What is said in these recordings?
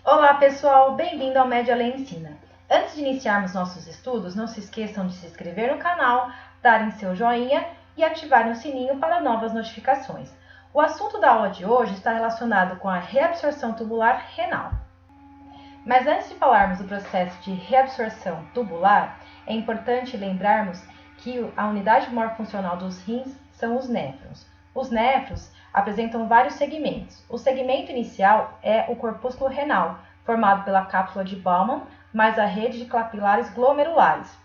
Olá pessoal, bem-vindo ao Média Lei Ensina. Antes de iniciarmos nossos estudos, não se esqueçam de se inscrever no canal, darem seu joinha e ativarem o sininho para novas notificações. O assunto da aula de hoje está relacionado com a reabsorção tubular renal. Mas antes de falarmos do processo de reabsorção tubular, é importante lembrarmos que a unidade morfofuncional dos rins são os néfrons. Os néfrons apresentam vários segmentos. O segmento inicial é o corpúsculo renal, formado pela cápsula de Bowman, mais a rede de capilares glomerulares.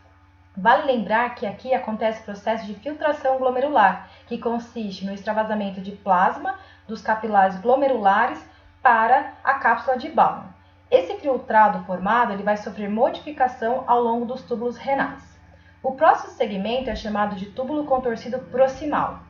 Vale lembrar que aqui acontece o processo de filtração glomerular, que consiste no extravasamento de plasma dos capilares glomerulares para a cápsula de Bowman. Esse filtrado formado ele vai sofrer modificação ao longo dos túbulos renais. O próximo segmento é chamado de túbulo contorcido proximal,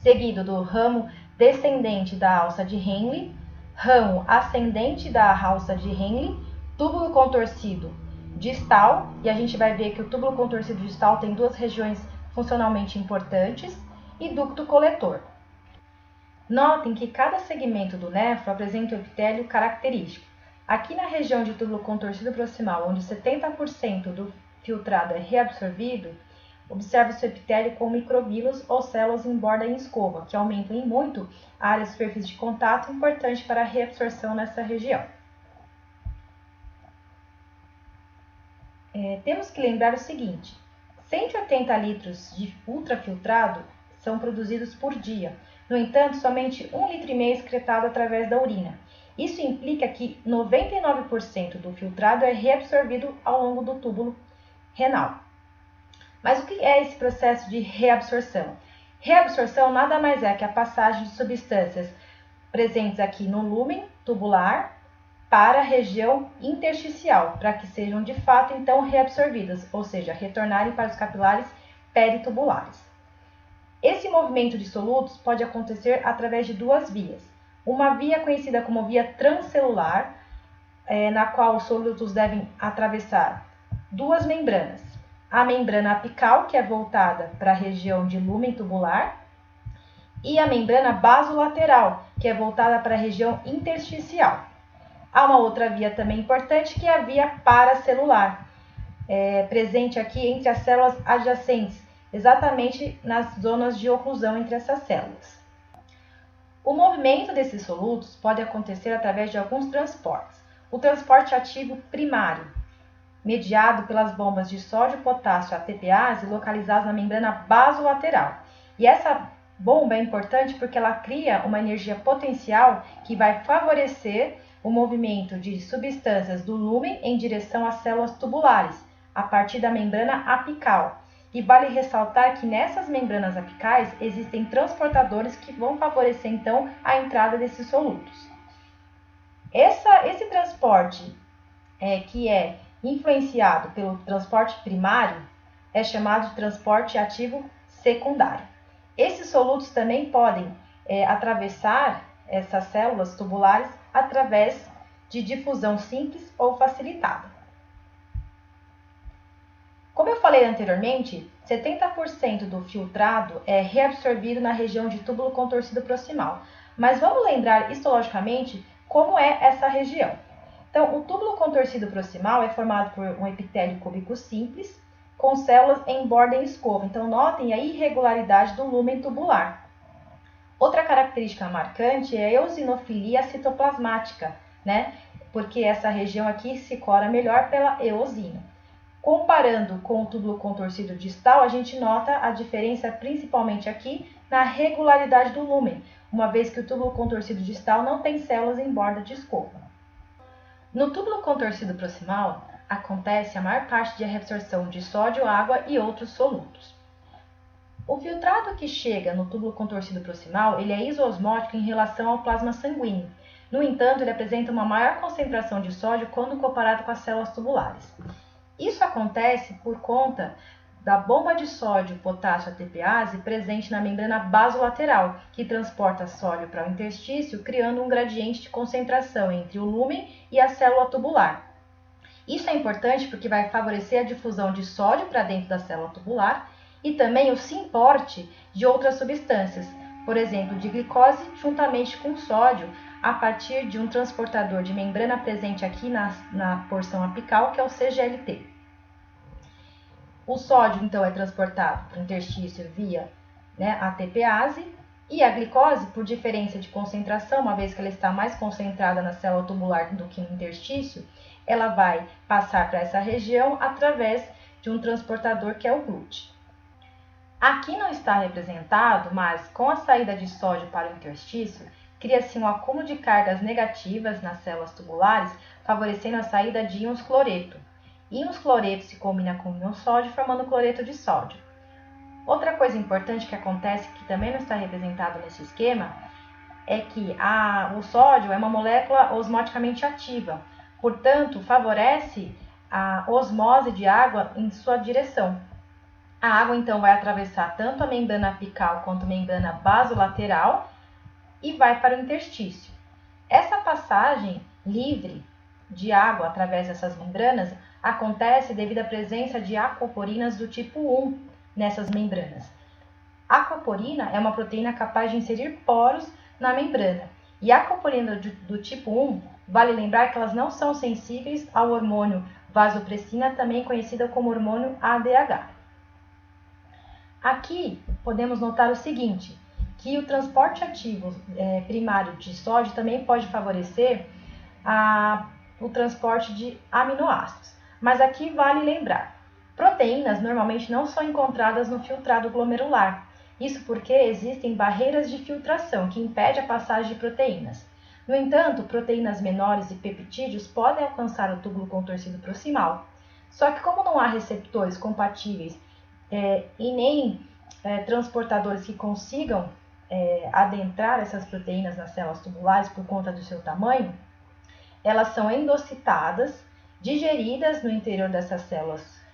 seguido do ramo descendente da alça de Henle, ramo ascendente da alça de Henle, túbulo contorcido distal, e a gente vai ver que o túbulo contorcido distal tem duas regiões funcionalmente importantes, e ducto coletor. Notem que cada segmento do néfron apresenta um epitélio característico. Aqui na região de túbulo contorcido proximal, onde 70% do filtrado é reabsorvido, observa-se o epitélio com microvílulos ou células em borda em escova, que aumentam em muito a área de superfície de contato, importante para a reabsorção nessa região. Temos que lembrar o seguinte: 180 litros de ultrafiltrado são produzidos por dia. No entanto, somente 1,5 litro é excretado através da urina. Isso implica que 99% do filtrado é reabsorvido ao longo do túbulo renal. Mas o que é esse processo de reabsorção? Reabsorção nada mais é que a passagem de substâncias presentes aqui no lúmen tubular para a região intersticial, para que sejam de fato então reabsorvidas, ou seja, retornarem para os capilares peritubulares. Esse movimento de solutos pode acontecer através de duas vias. Uma via conhecida como via transcelular, na qual os solutos devem atravessar duas membranas. A membrana apical, que é voltada para a região de lúmen tubular, e a membrana basolateral, que é voltada para a região intersticial. Há uma outra via também importante, que é a via paracelular, presente aqui entre as células adjacentes, exatamente nas zonas de oclusão entre essas células. O movimento desses solutos pode acontecer através de alguns transportes. O transporte ativo primário, mediado pelas bombas de sódio, potássio, ATPase, localizadas na membrana basolateral. E essa bomba é importante porque ela cria uma energia potencial que vai favorecer o movimento de substâncias do lúmen em direção às células tubulares, a partir da membrana apical. E vale ressaltar que nessas membranas apicais existem transportadores que vão favorecer então a entrada desses solutos. Esse transporte que é influenciado pelo transporte primário é chamado de transporte ativo secundário. Esses solutos também podem atravessar essas células tubulares através de difusão simples ou facilitada. Como eu falei anteriormente, 70% do filtrado é reabsorvido na região de túbulo contorcido proximal. Mas vamos lembrar histologicamente como é essa região. Então, o túbulo contorcido proximal é formado por um epitélio cúbico simples, com células em borda em escova. Então, notem a irregularidade do lúmen tubular. Outra característica marcante é a eosinofilia citoplasmática, porque essa região aqui se cora melhor pela eosina. Comparando com o túbulo contorcido distal, a gente nota a diferença principalmente aqui na regularidade do lúmen, uma vez que o túbulo contorcido distal não tem células em borda de escova. No túbulo contorcido proximal, acontece a maior parte de reabsorção de sódio, água e outros solutos. O filtrado que chega no túbulo contorcido proximal, ele é isoosmótico em relação ao plasma sanguíneo. No entanto, ele apresenta uma maior concentração de sódio quando comparado com as células tubulares. Isso acontece por conta da bomba de sódio, potássio, ATPase presente na membrana basolateral, que transporta sódio para o interstício, criando um gradiente de concentração entre o lúmen e a célula tubular. Isso é importante porque vai favorecer a difusão de sódio para dentro da célula tubular e também o simporte de outras substâncias, por exemplo, de glicose juntamente com sódio, a partir de um transportador de membrana presente aqui na porção apical, que é o CGLT. O sódio, então, é transportado para o interstício via ATPase, e a glicose, por diferença de concentração, uma vez que ela está mais concentrada na célula tubular do que no interstício, ela vai passar para essa região através de um transportador que é o GLUT. Aqui não está representado, mas com a saída de sódio para o interstício, cria-se um acúmulo de cargas negativas nas células tubulares, favorecendo a saída de íons cloreto. Íons cloreto se combina com íon sódio, formando cloreto de sódio. Outra coisa importante que acontece, que também não está representado nesse esquema, é que o sódio é uma molécula osmoticamente ativa, portanto, favorece a osmose de água em sua direção. A água, então, vai atravessar tanto a membrana apical quanto a membrana basolateral e vai para o interstício. Essa passagem livre de água através dessas membranas acontece devido à presença de aquaporinas do tipo 1 nessas membranas. A aquaporina é uma proteína capaz de inserir poros na membrana. E a aquaporina do tipo 1, vale lembrar que elas não são sensíveis ao hormônio vasopressina, também conhecida como hormônio ADH. Aqui podemos notar o seguinte, que o transporte ativo primário de sódio também pode favorecer o transporte de aminoácidos. Mas aqui vale lembrar, proteínas normalmente não são encontradas no filtrado glomerular. Isso porque existem barreiras de filtração que impedem a passagem de proteínas. No entanto, proteínas menores e peptídeos podem alcançar o túbulo contorcido proximal. Só que como não há receptores compatíveis e nem transportadores que consigam adentrar essas proteínas nas células tubulares por conta do seu tamanho, elas são endocitadas, digeridas no interior dessas células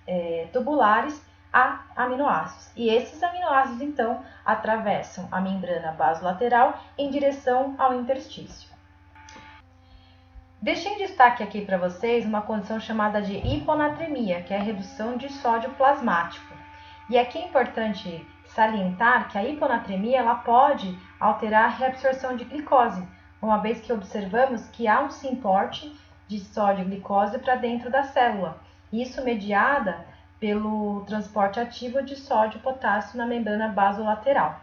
tubulares a aminoácidos. E esses aminoácidos, então, atravessam a membrana basolateral em direção ao interstício. Deixei em destaque aqui para vocês uma condição chamada de hiponatremia, que é a redução de sódio plasmático. E aqui é importante salientar que a hiponatremia ela pode alterar a reabsorção de glicose, uma vez que observamos que há um simporte de sódio e glicose para dentro da célula, isso mediada pelo transporte ativo de sódio e potássio na membrana basolateral.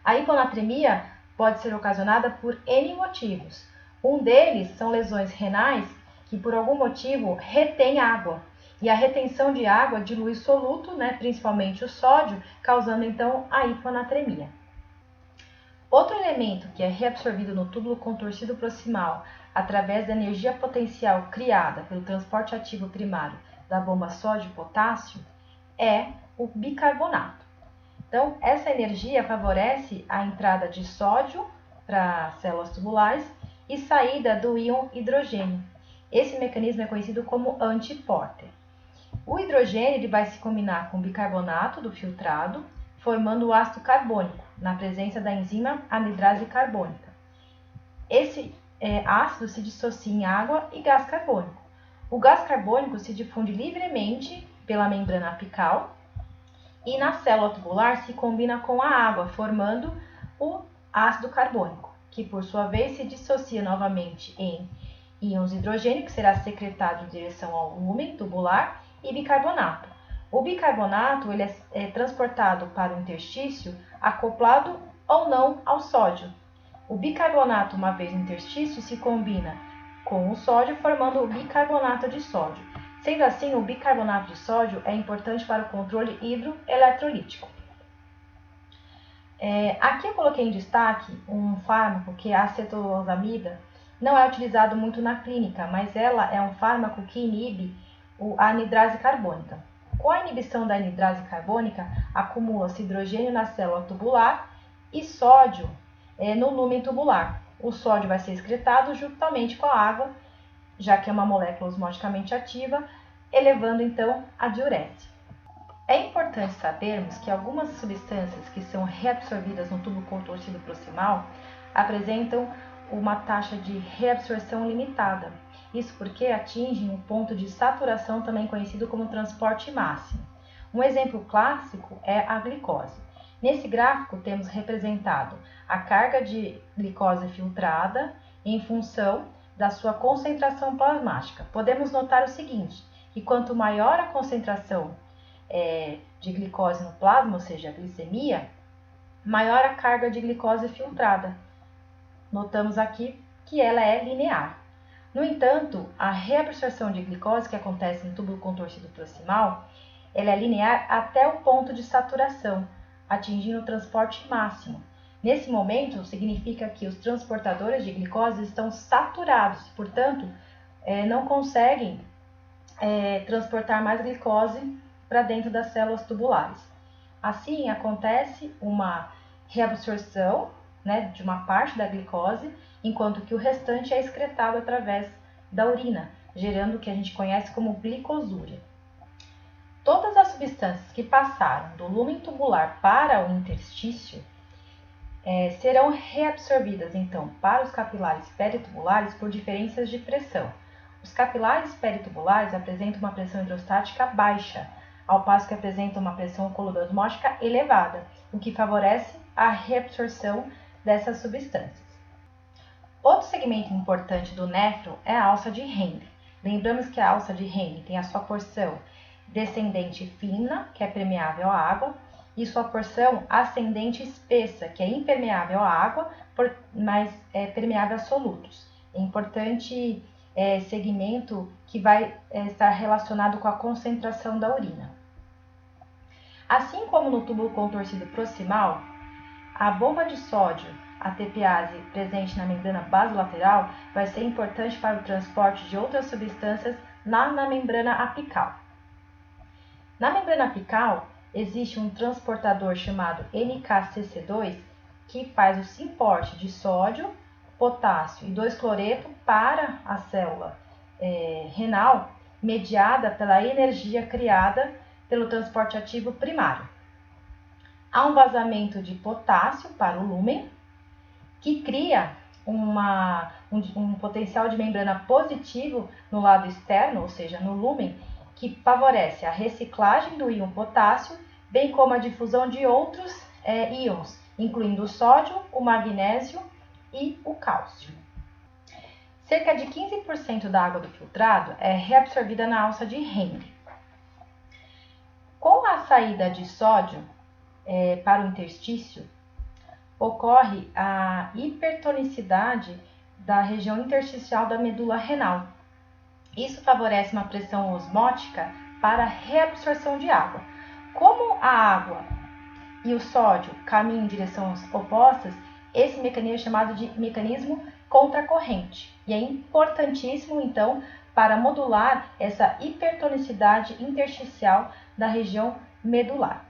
A hiponatremia pode ser ocasionada por N motivos. Um deles são lesões renais que por algum motivo retêm água. E a retenção de água dilui soluto, principalmente o sódio, causando então a hiponatremia. Outro elemento que é reabsorvido no túbulo contorcido proximal através da energia potencial criada pelo transporte ativo primário da bomba sódio e potássio é o bicarbonato. Então, essa energia favorece a entrada de sódio para as células tubulares e saída do íon hidrogênio. Esse mecanismo é conhecido como anti-Porter. O hidrogênio ele vai se combinar com o bicarbonato do filtrado, formando o ácido carbônico, na presença da enzima anidrase carbônica. Esse ácido se dissocia em água e gás carbônico. O gás carbônico se difunde livremente pela membrana apical e na célula tubular se combina com a água, formando o ácido carbônico, que por sua vez se dissocia novamente em íons hidrogênio, que será secretado em direção ao lumen tubular, e bicarbonato. O bicarbonato ele é transportado para o interstício acoplado ou não ao sódio. O bicarbonato, uma vez no interstício, se combina com o sódio, formando o bicarbonato de sódio. Sendo assim, o bicarbonato de sódio é importante para o controle hidroeletrolítico. Aqui eu coloquei em destaque um fármaco que é a acetolosamida. Não é utilizado muito na clínica, mas ela é um fármaco que inibe a anidrase carbônica. Com a inibição da anidrase carbônica, acumula-se hidrogênio na célula tubular e sódio no lumen tubular. O sódio vai ser excretado juntamente com a água, já que é uma molécula osmoticamente ativa, elevando então a diurese. É importante sabermos que algumas substâncias que são reabsorvidas no tubo contorcido proximal apresentam uma taxa de reabsorção limitada. Isso porque atingem um ponto de saturação também conhecido como transporte máximo. Um exemplo clássico é a glicose. Nesse gráfico temos representado a carga de glicose filtrada em função da sua concentração plasmática. Podemos notar o seguinte, que quanto maior a concentração de glicose no plasma, ou seja, a glicemia, maior a carga de glicose filtrada. Notamos aqui que ela é linear. No entanto, a reabsorção de glicose que acontece no túbulo contorcido proximal, ela é linear até o ponto de saturação, atingindo o transporte máximo. Nesse momento, significa que os transportadores de glicose estão saturados, portanto, não conseguem transportar mais glicose para dentro das células tubulares. Assim, acontece uma reabsorção, de uma parte da glicose, enquanto que o restante é excretado através da urina, gerando o que a gente conhece como glicosúria. Todas as substâncias que passaram do lúmen tubular para o interstício serão reabsorvidas, então, para os capilares peritubulares por diferenças de pressão. Os capilares peritubulares apresentam uma pressão hidrostática baixa, ao passo que apresentam uma pressão colorosmótica elevada, o que favorece a reabsorção dessas substâncias. Outro segmento importante do néfron é a alça de Henle. Lembramos que a alça de Henle tem a sua porção descendente fina, que é permeável à água, e sua porção ascendente espessa, que é impermeável à água, mas é permeável a solutos. É importante segmento que vai estar relacionado com a concentração da urina. Assim como no túbulo contorcido proximal, a bomba de sódio, a TPase presente na membrana basolateral, vai ser importante para o transporte de outras substâncias na membrana apical. Na membrana apical, existe um transportador chamado NKCC2 que faz o simporte de sódio, potássio e 2-cloreto para a célula renal, mediada pela energia criada pelo transporte ativo primário. Há um vazamento de potássio para o lúmen, que cria um potencial de membrana positivo no lado externo, ou seja, no lúmen, que favorece a reciclagem do íon potássio, bem como a difusão de outros íons, incluindo o sódio, o magnésio e o cálcio. Cerca de 15% da água do filtrado é reabsorvida na alça de Henle. Com a saída de sódio para o interstício, ocorre a hipertonicidade da região intersticial da medula renal. Isso favorece uma pressão osmótica para a reabsorção de água. Como a água e o sódio caminham em direções opostas, esse mecanismo é chamado de mecanismo contracorrente. E é importantíssimo, então, para modular essa hipertonicidade intersticial da região medular.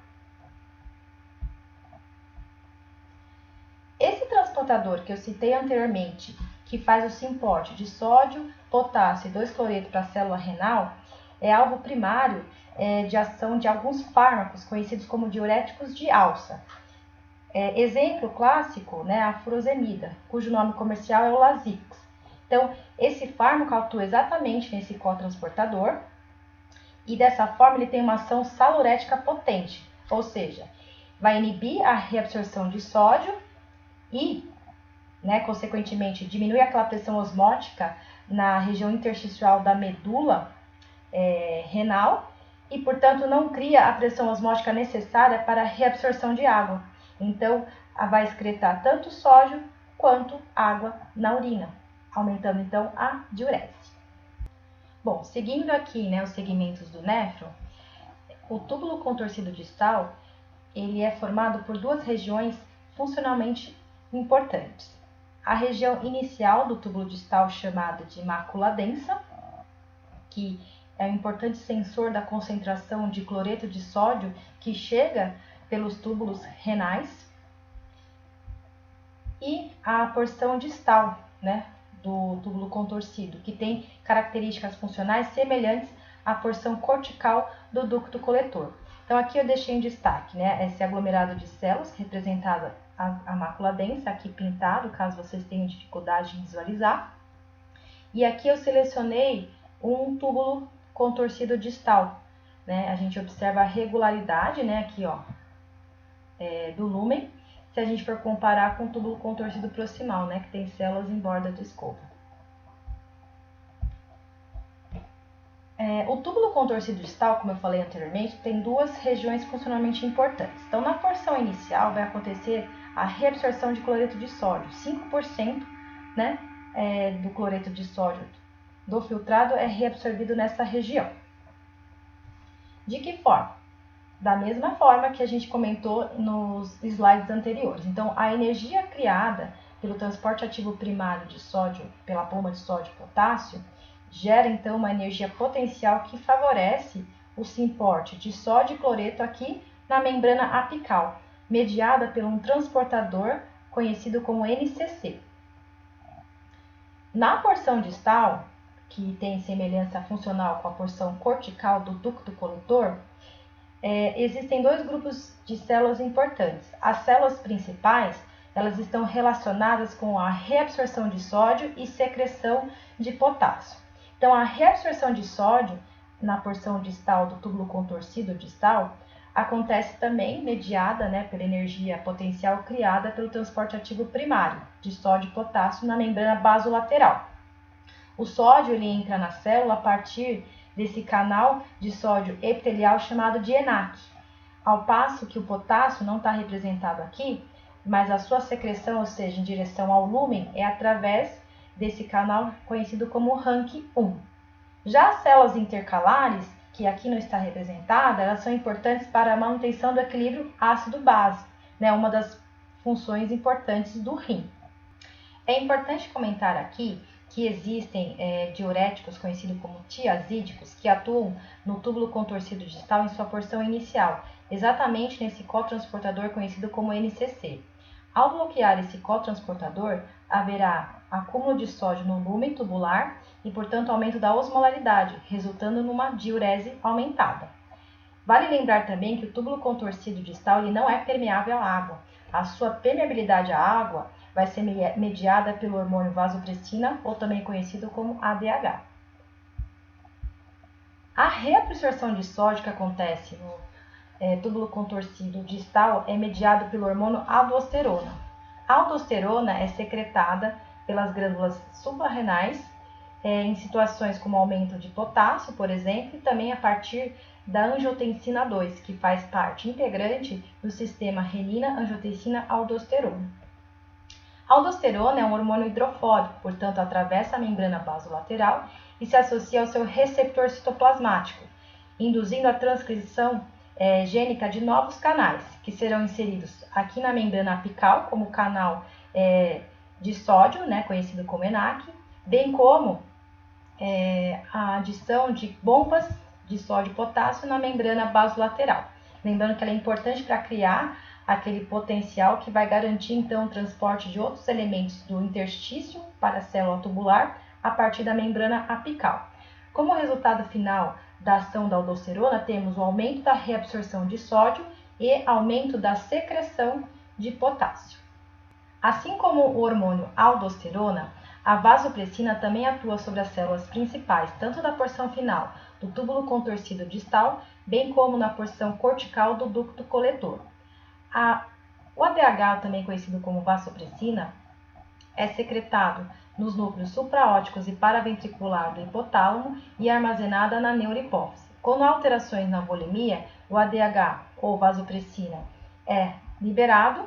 Esse transportador que eu citei anteriormente, que faz o simporte de sódio, potássio e 2-cloreto para a célula renal, é alvo primário de ação de alguns fármacos conhecidos como diuréticos de alça. Exemplo clássico, a furosemida, cujo nome comercial é o Lasix. Então, esse fármaco atua exatamente nesse cotransportador e dessa forma ele tem uma ação salurética potente, ou seja, vai inibir a reabsorção de sódio e, consequentemente, diminui aquela pressão osmótica na região intersticial da medula renal e, portanto, não cria a pressão osmótica necessária para a reabsorção de água. Então, vai excretar tanto sódio quanto água na urina, aumentando, então, a diurese. Bom, seguindo aqui os segmentos do néfron, o túbulo contorcido distal ele é formado por duas regiões funcionalmente importantes. A região inicial do túbulo distal, chamada de mácula densa, que é um importante sensor da concentração de cloreto de sódio que chega pelos túbulos renais, e a porção distal, do túbulo contorcido, que tem características funcionais semelhantes à porção cortical do ducto coletor. Então aqui eu deixei em destaque, esse aglomerado de células, representada a mácula densa, aqui pintado, caso vocês tenham dificuldade em visualizar. E aqui eu selecionei um túbulo contorcido distal, né, a gente observa a regularidade, né, aqui, ó, do lúmen, se a gente for comparar com o túbulo contorcido proximal, né, que tem células em borda de escova. O túbulo contorcido distal, como eu falei anteriormente, tem duas regiões funcionalmente importantes. Então, na porção inicial vai acontecer a reabsorção de cloreto de sódio, 5%, né, do cloreto de sódio do filtrado é reabsorvido nessa região. De que forma? Da mesma forma que a gente comentou nos slides anteriores. Então, a energia criada pelo transporte ativo primário de sódio, pela bomba de sódio e potássio, gera então uma energia potencial que favorece o simporte de sódio e cloreto aqui na membrana apical, mediada por um transportador conhecido como NCC. Na porção distal, que tem semelhança funcional com a porção cortical do ducto coletor, existem dois grupos de células importantes. As células principais, elas estão relacionadas com a reabsorção de sódio e secreção de potássio. Então, a reabsorção de sódio na porção distal do túbulo contorcido distal acontece também mediada, né, pela energia potencial criada pelo transporte ativo primário de sódio e potássio na membrana basolateral. O sódio ele entra na célula a partir desse canal de sódio epitelial chamado de ENaC, ao passo que o potássio não está representado aqui, mas a sua secreção, ou seja, em direção ao lúmen, é através desse canal conhecido como RANQ1. Já as células intercalares, que aqui não está representada, elas são importantes para a manutenção do equilíbrio ácido-base, né, uma das funções importantes do rim. É importante comentar aqui que existem diuréticos conhecidos como tiazídicos que atuam no túbulo contorcido distal em sua porção inicial, exatamente nesse cotransportador conhecido como NCC. Ao bloquear esse cotransportador, haverá acúmulo de sódio no lúmen tubular e, portanto, aumento da osmolaridade, resultando numa diurese aumentada. Vale lembrar também que o túbulo contorcido distal ele não é permeável à água. A sua permeabilidade à água vai ser mediada pelo hormônio vasopressina, ou também conhecido como ADH. A reabsorção de sódio que acontece no túbulo contorcido distal é mediado pelo hormônio aldosterona. A aldosterona é secretada pelas glândulas suprarrenais em situações como aumento de potássio, por exemplo, e também a partir da angiotensina 2, que faz parte integrante do sistema renina-angiotensina-aldosterona. A aldosterona é um hormônio hidrofóbico, portanto, atravessa a membrana basolateral e se associa ao seu receptor citoplasmático, induzindo a transcrição gênica de novos canais, que serão inseridos aqui na membrana apical, como o canal de sódio, né, conhecido como ENaC, bem como a adição de bombas de sódio e potássio na membrana basolateral. Lembrando que ela é importante para criar aquele potencial que vai garantir então o transporte de outros elementos do interstício para a célula tubular a partir da membrana apical. Como resultado final da ação da aldosterona, temos o aumento da reabsorção de sódio e aumento da secreção de potássio. Assim como o hormônio aldosterona, a vasopressina também atua sobre as células principais, tanto da porção final do túbulo contorcido distal, bem como na porção cortical do ducto coletor. O ADH, também conhecido como vasopressina, é secretado nos núcleos supraóticos e paraventricular do hipotálamo e armazenada na neurohipófise. Quando há alterações na volemia, o ADH ou vasopressina é liberado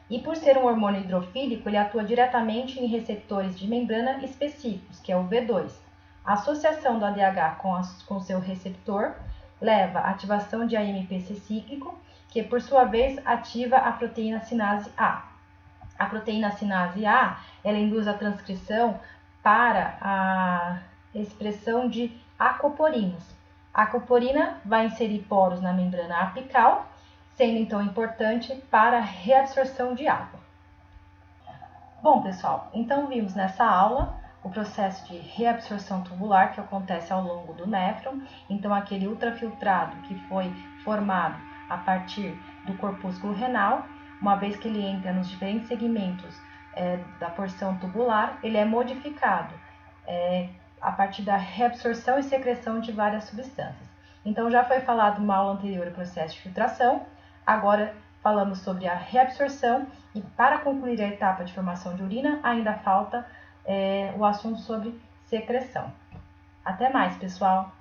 e, por ser um hormônio hidrofílico, ele atua diretamente em receptores de membrana específicos, que é o V2. A associação do ADH com seu receptor leva à ativação de AMPC cíclico, que por sua vez ativa a proteína sinase A. A proteína sinase A, ela induz a transcrição para a expressão de acoporinas. A acoporina vai inserir poros na membrana apical, sendo então importante para a reabsorção de água. Bom, pessoal, então vimos nessa aula o processo de reabsorção tubular que acontece ao longo do néfron. Então, aquele ultrafiltrado que foi formado a partir do corpúsculo renal, uma vez que ele entra nos diferentes segmentos da porção tubular, ele é modificado a partir da reabsorção e secreção de várias substâncias. Então, já foi falado numa aula anterior o processo de filtração, agora falamos sobre a reabsorção e para concluir a etapa de formação de urina, ainda falta o assunto sobre secreção. Até mais, pessoal!